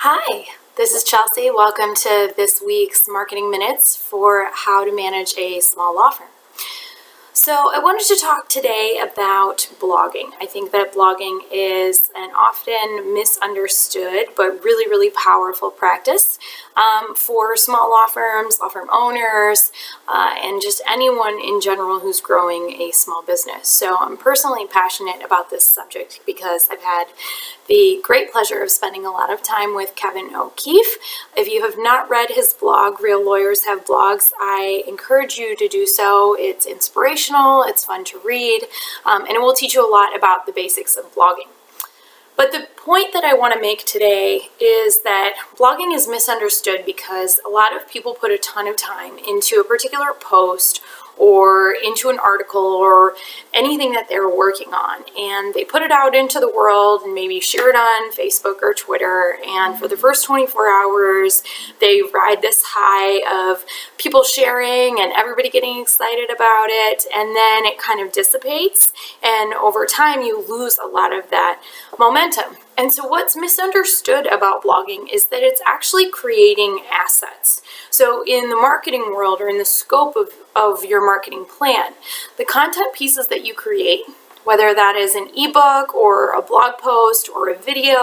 Hi, this is Chelsea. Welcome to this week's Marketing Minutes for how to manage a small law firm. So I wanted to talk today about blogging. I think that blogging is an often misunderstood but really powerful practice for small law firms, law firm owners, and just anyone in general who's growing a small business. So I'm personally passionate about this subject because I've had the great pleasure of spending a lot of time with OKeefe. If you have not read his blog, Real Lawyers Have Blogs, I encourage you to do so. It's inspirational, it's fun to read, and it will teach you a lot about the basics of blogging. But the point that I want to make today is that blogging is misunderstood because a lot of people put a ton of time into a particular post or into an article or anything that they're working on, and they put it out into the world and maybe share it on Facebook or Twitter, and for the first 24 hours they ride this high of people sharing and everybody getting excited about it, and then it kind of dissipates, and over time you lose a lot of that momentum. And so what's misunderstood about blogging is that it's actually creating assets. So in the marketing world, or in the scope of your marketing plan, the content pieces that you create, whether that is an ebook or a blog post or a video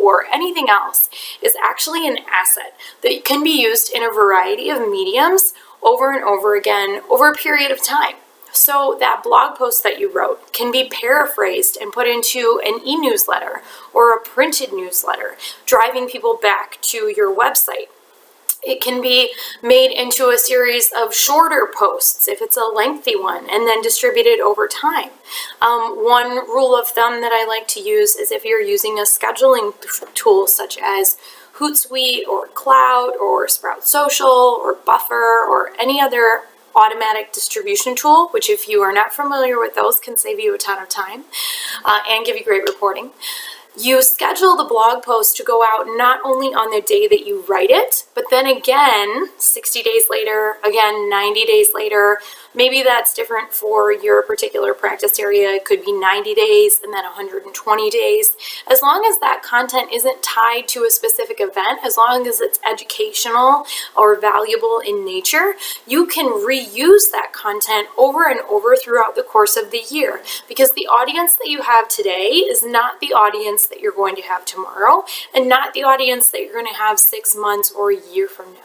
or anything else, is actually an asset that can be used in a variety of mediums over and over again over a period of time. So that blog post that you wrote can be paraphrased and put into an e-newsletter or a printed newsletter, driving people back to your website. It can be made into a series of shorter posts if it's a lengthy one, and then distributed over time. One rule of thumb that I like to use is if you're using a scheduling tool such as Hootsuite or Cloud or Sprout Social or Buffer or any other automatic distribution tool, which if you are not familiar with those can save you a ton of time and give you great reporting. You schedule the blog post to go out not only on the day that you write it, but then again 60 days later, again 90 days later. Maybe that's different for your particular practice area. It could be 90 days and then 120 days. As long as that content isn't tied to a specific event, as long as it's educational or valuable in nature, you can reuse that content over and over throughout the course of the year, because the audience that you have today is not the audience that you're going to have tomorrow, and not the audience that you're going to have 6 months or a year from now.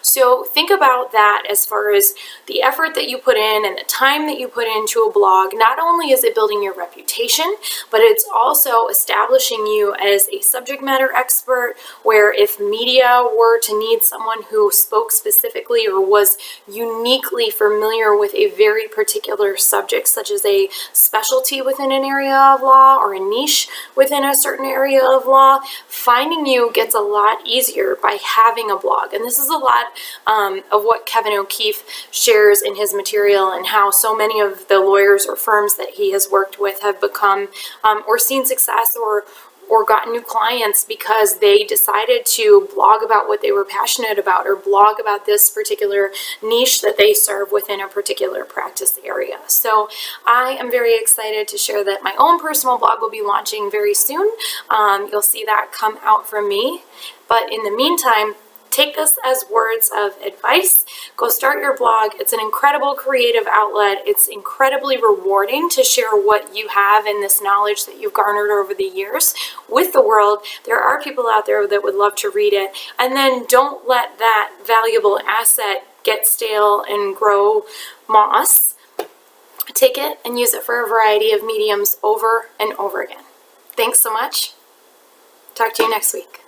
So think about that as far as the effort that you put in and the time that you put into a blog. Not only is it building your reputation, but it's also establishing you as a subject matter expert, where if media were to need someone who spoke specifically or was uniquely familiar with a very particular subject, such as a specialty within an area of law or a niche within a certain area of law, finding you gets a lot easier by having a blog. And this is a lot of what OKeefe shares in his material, and how so many of the lawyers or firms that he has worked with have become or seen success or gotten new clients because they decided to blog about what they were passionate about, or blog about this particular niche that they serve within a particular practice area. So I am very excited to share that my own personal blog will be launching very soon. You'll see that come out from me. But in the meantime, take this as words of advice. Go start your blog. It's an incredible creative outlet. It's incredibly rewarding to share what you have and this knowledge that you've garnered over the years with the world. There are people out there that would love to read it. And then don't let that valuable asset get stale and grow moss. Take it and use it for a variety of mediums over and over again. Thanks so much. Talk to you next week.